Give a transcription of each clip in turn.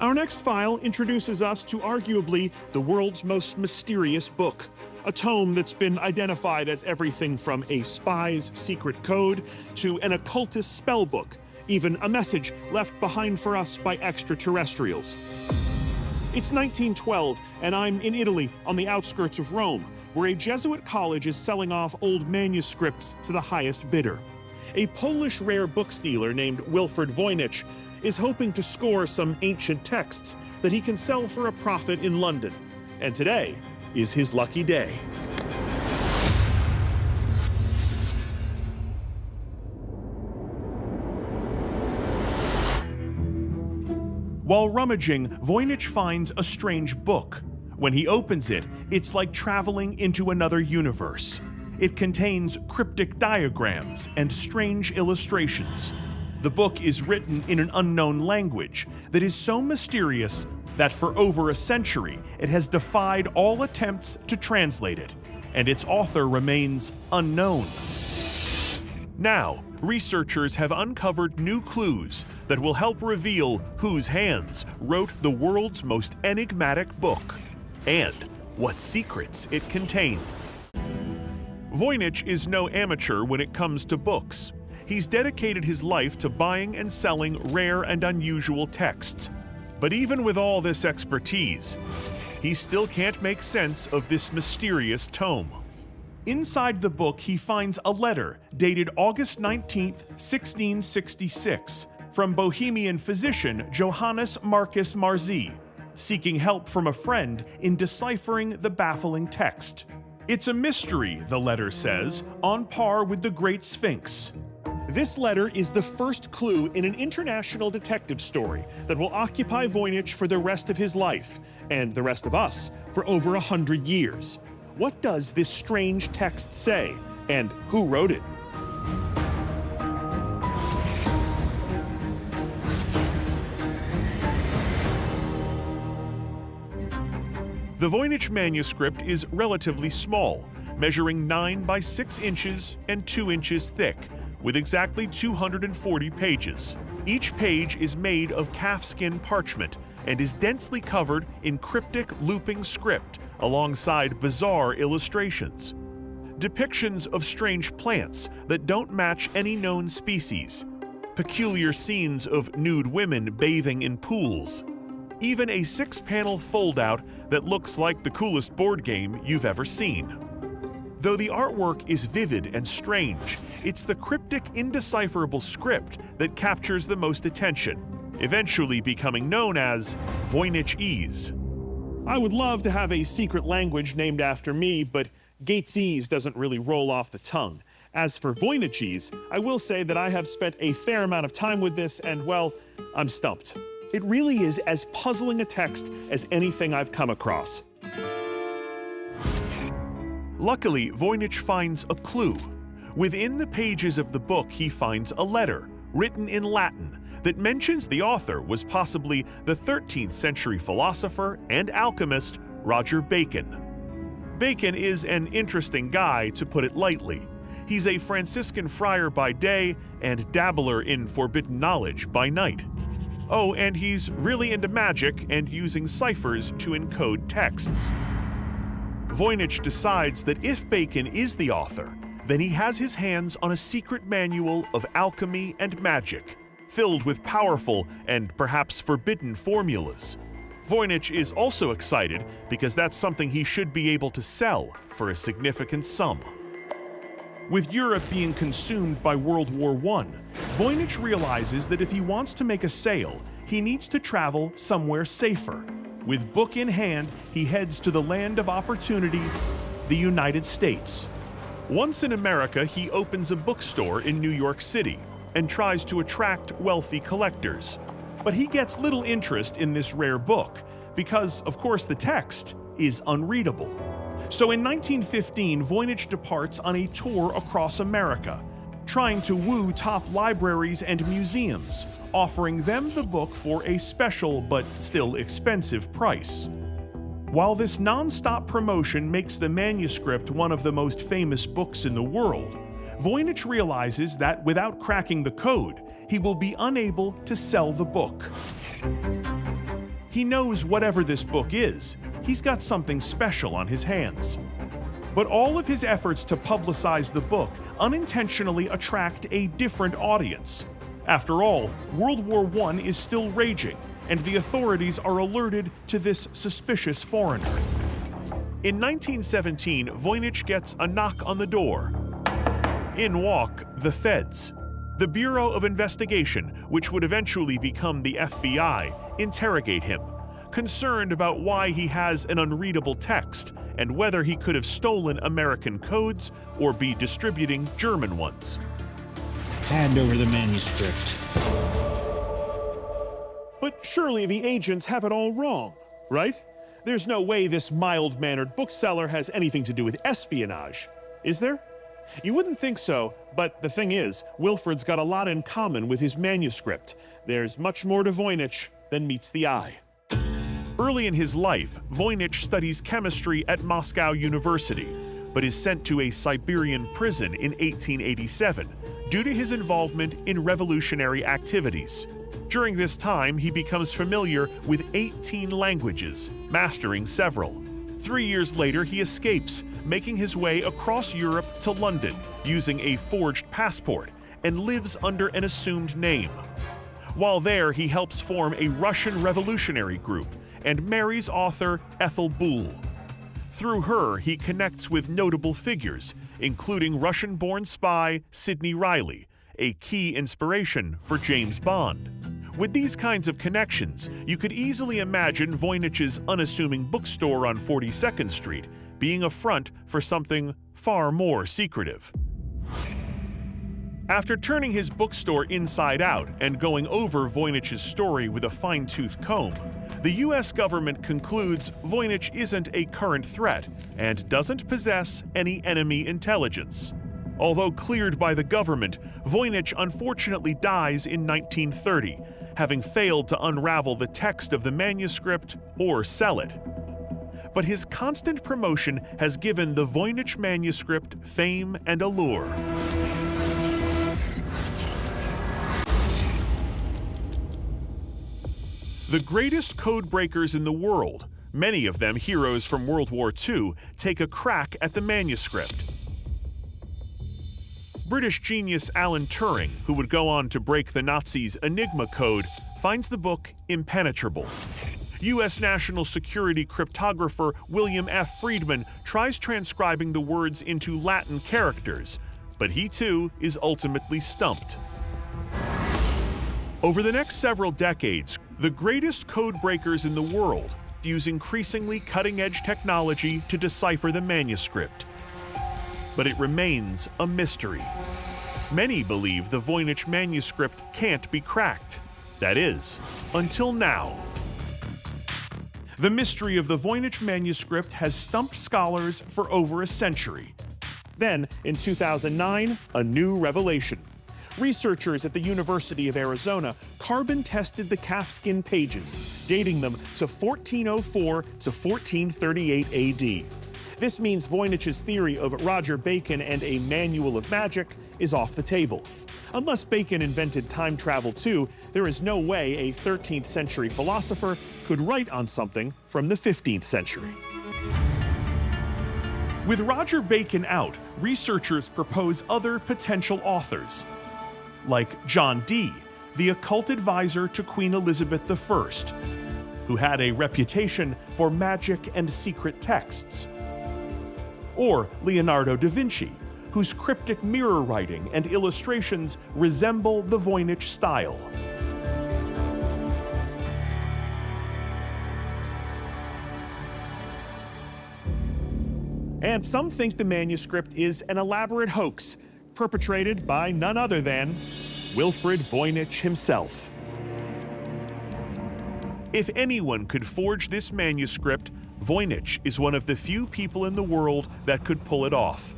Our next file introduces us to arguably the world's most mysterious book, a tome that's been identified as everything from a spy's secret code to an occultist spell book, even a message left behind for us by extraterrestrials. It's 1912, and I'm in Italy on the outskirts of Rome, where a Jesuit college is selling off old manuscripts to the highest bidder. A Polish rare book stealer named Wilfred Voynich is hoping to score some ancient texts that he can sell for a profit in London. And today is his lucky day. While rummaging, Voynich finds a strange book. When he opens it, it's like traveling into another universe. It contains cryptic diagrams and strange illustrations. The book is written in an unknown language that is so mysterious that for over a century it has defied all attempts to translate it, and its author remains unknown. Now, researchers have uncovered new clues that will help reveal whose hands wrote the world's most enigmatic book and what secrets it contains. Voynich is no amateur when it comes to books. He's dedicated his life to buying and selling rare and unusual texts. But even with all this expertise, he still can't make sense of this mysterious tome. Inside the book, he finds a letter dated August 19, 1666, from Bohemian physician Johannes Marcus Marzi, seeking help from a friend in deciphering the baffling text. It's a mystery, the letter says, on par with the Great Sphinx. This letter is the first clue in an international detective story that will occupy Voynich for the rest of his life, and the rest of us for over 100 years. What does this strange text say, and who wrote it? The Voynich manuscript is relatively small, measuring 9 by 6 inches and 2 inches thick, with exactly 240 pages. Each page is made of calfskin parchment and is densely covered in cryptic looping script alongside bizarre illustrations. Depictions of strange plants that don't match any known species, peculiar scenes of nude women bathing in pools, even a 6-panel fold-out that looks like the coolest board game you've ever seen. Though the artwork is vivid and strange, it's the cryptic, indecipherable script that captures the most attention, eventually becoming known as Voynichese. I would love to have a secret language named after me, but Gatesese doesn't really roll off the tongue. As for Voynichese, I will say that I have spent a fair amount of time with this, and well, I'm stumped. It really is as puzzling a text as anything I've come across. Luckily, Voynich finds a clue. Within the pages of the book, he finds a letter, written in Latin, that mentions the author was possibly the 13th century philosopher and alchemist Roger Bacon. Bacon is an interesting guy, to put it lightly. He's a Franciscan friar by day and dabbler in forbidden knowledge by night. Oh, and he's really into magic and using ciphers to encode texts. Voynich decides that if Bacon is the author, then he has his hands on a secret manual of alchemy and magic, filled with powerful and perhaps forbidden formulas. Voynich is also excited because that's something he should be able to sell for a significant sum. With Europe being consumed by World War I, Voynich realizes that if he wants to make a sale, he needs to travel somewhere safer. With book in hand, he heads to the land of opportunity, the United States. Once in America, he opens a bookstore in New York City and tries to attract wealthy collectors. But he gets little interest in this rare book because, of course, the text is unreadable. So in 1915, Voynich departs on a tour across America, trying to woo top libraries and museums, offering them the book for a special but still expensive price. While this non-stop promotion makes the manuscript one of the most famous books in the world, Voynich realizes that without cracking the code, he will be unable to sell the book. He knows whatever this book is, he's got something special on his hands. But all of his efforts to publicize the book unintentionally attract a different audience. After all, World War I is still raging, and the authorities are alerted to this suspicious foreigner. In 1917, Voynich gets a knock on the door. In walk the feds. The Bureau of Investigation, which would eventually become the FBI, interrogate him, concerned about why he has an unreadable text and whether he could have stolen American codes or be distributing German ones. Hand over the manuscript. But surely the agents have it all wrong, right? There's no way this mild-mannered bookseller has anything to do with espionage, is there? You wouldn't think so, but the thing is, Wilfred's got a lot in common with his manuscript. There's much more to Voynich than meets the eye. Early in his life, Voynich studies chemistry at Moscow University, but is sent to a Siberian prison in 1887 due to his involvement in revolutionary activities. During this time, he becomes familiar with 18 languages, mastering several. 3 years later, he escapes, making his way across Europe to London using a forged passport, and lives under an assumed name. While there, he helps form a Russian revolutionary group and marries author Ethel Boole. Through her, he connects with notable figures, including Russian-born spy Sidney Riley, a key inspiration for James Bond. With these kinds of connections, you could easily imagine Voynich's unassuming bookstore on 42nd Street being a front for something far more secretive. After turning his bookstore inside out and going over Voynich's story with a fine-tooth comb, the US government concludes Voynich isn't a current threat and doesn't possess any enemy intelligence. Although cleared by the government, Voynich unfortunately dies in 1930, having failed to unravel the text of the manuscript or sell it. But his constant promotion has given the Voynich manuscript fame and allure. The greatest code breakers in the world, many of them heroes from World War II, take a crack at the manuscript. British genius Alan Turing, who would go on to break the Nazis' Enigma code, finds the book impenetrable. U.S. national security cryptographer William F. Friedman tries transcribing the words into Latin characters, but he too is ultimately stumped. Over the next several decades, the greatest code breakers in the world use increasingly cutting-edge technology to decipher the manuscript. But it remains a mystery. Many believe the Voynich manuscript can't be cracked. That is, until now. The mystery of the Voynich manuscript has stumped scholars for over a century. Then, in 2009, a new revelation. Researchers at the University of Arizona carbon-tested the calfskin pages, dating them to 1404 to 1438 AD. This means Voynich's theory of Roger Bacon and a manual of magic is off the table. Unless Bacon invented time travel too, there is no way a 13th century philosopher could write on something from the 15th century. With Roger Bacon out, researchers propose other potential authors, like John Dee, the occult advisor to Queen Elizabeth I, who had a reputation for magic and secret texts. Or Leonardo da Vinci, whose cryptic mirror writing and illustrations resemble the Voynich style. And some think the manuscript is an elaborate hoax, perpetrated by none other than Wilfred Voynich himself. If anyone could forge this manuscript, Voynich is one of the few people in the world that could pull it off.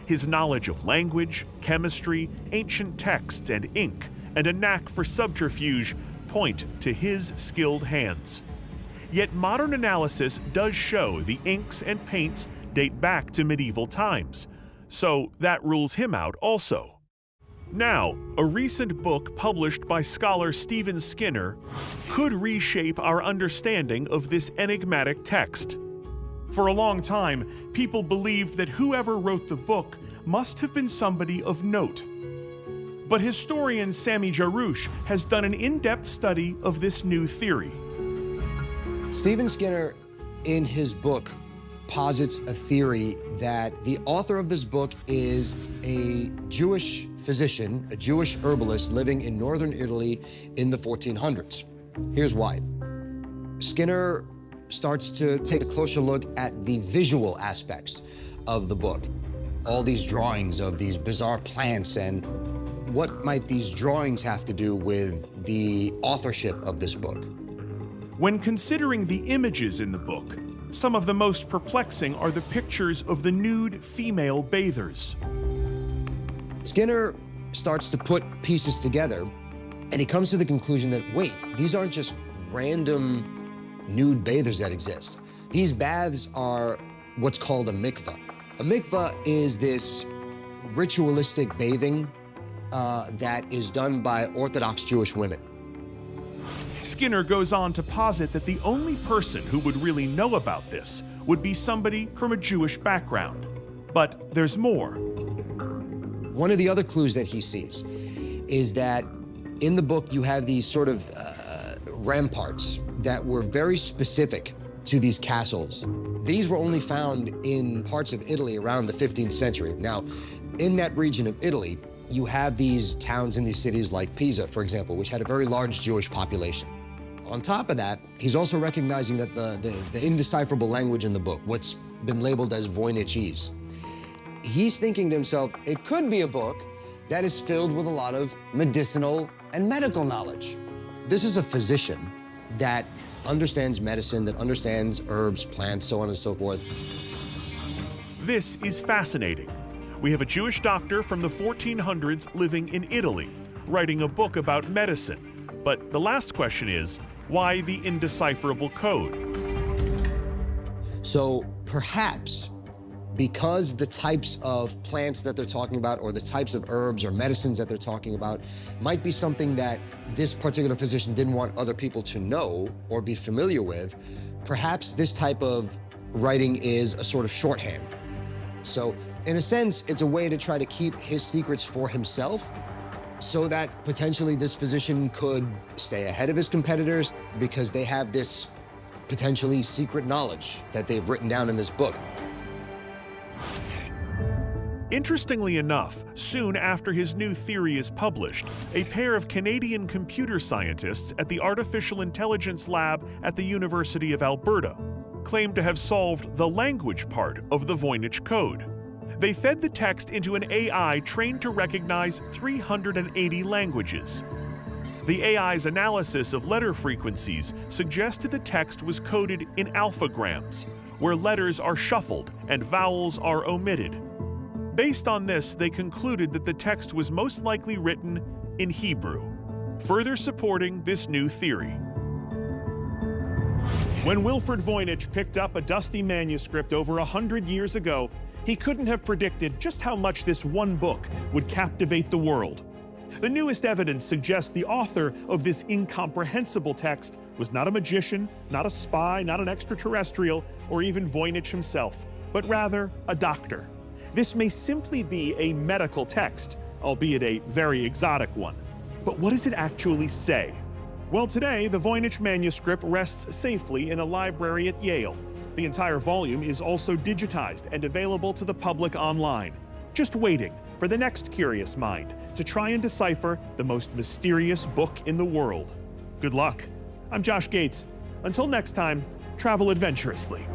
His knowledge of language, chemistry, ancient texts, and ink, and a knack for subterfuge point to his skilled hands. Yet modern analysis does show the inks and paints date back to medieval times, so that rules him out also. Now, a recent book published by scholar Stephen Skinner could reshape our understanding of this enigmatic text. For a long time, people believed that whoever wrote the book must have been somebody of note. But historian Sami Jarouche has done an in-depth study of this new theory. Stephen Skinner, in his book, posits a theory that the author of this book is a Jewish physician, a Jewish herbalist living in northern Italy in the 1400s. Here's why. Skinner starts to take a closer look at the visual aspects of the book. All these drawings of these bizarre plants, and what might these drawings have to do with the authorship of this book? When considering the images in the book, some of the most perplexing are the pictures of the nude female bathers. Skinner starts to put pieces together, and he comes to the conclusion that, wait, these aren't just random nude bathers that exist. These baths are what's called a mikveh. A mikveh is this ritualistic bathing that is done by Orthodox Jewish women. Skinner goes on to posit that the only person who would really know about this would be somebody from a Jewish background. But there's more. One of the other clues that he sees is that in the book you have these sort of ramparts that were very specific to these castles. These were only found in parts of Italy around the 15th century. Now, in that region of Italy, you have these towns and these cities like Pisa, for example, which had a very large Jewish population. On top of that, he's also recognizing that the indecipherable language in the book, what's been labeled as Voynichese, he's thinking to himself, it could be a book that is filled with a lot of medicinal and medical knowledge. This is a physician that understands medicine, that understands herbs, plants, so on and so forth. This is fascinating. We have a Jewish doctor from the 1400s living in Italy, writing a book about medicine. But the last question is, why the indecipherable code? So perhaps because the types of plants that they're talking about, or the types of herbs or medicines that they're talking about, might be something that this particular physician didn't want other people to know or be familiar with, perhaps this type of writing is a sort of shorthand. So in a sense, it's a way to try to keep his secrets for himself, so that potentially this physician could stay ahead of his competitors because they have this potentially secret knowledge that they've written down in this book. Interestingly enough, soon after his new theory is published, a pair of Canadian computer scientists at the Artificial Intelligence Lab at the University of Alberta claimed to have solved the language part of the Voynich code. They fed the text into an AI trained to recognize 380 languages. The AI's analysis of letter frequencies suggested the text was coded in alphagrams, where letters are shuffled and vowels are omitted. Based on this, they concluded that the text was most likely written in Hebrew, further supporting this new theory. When Wilfred Voynich picked up a dusty manuscript over 100 years ago, he couldn't have predicted just how much this one book would captivate the world. The newest evidence suggests the author of this incomprehensible text was not a magician, not a spy, not an extraterrestrial, or even Voynich himself, but rather a doctor. This may simply be a medical text, albeit a very exotic one. But what does it actually say? Well, today, the Voynich manuscript rests safely in a library at Yale. The entire volume is also digitized and available to the public online, just waiting for the next curious mind to try and decipher the most mysterious book in the world. Good luck. I'm Josh Gates. Until next time, travel adventurously.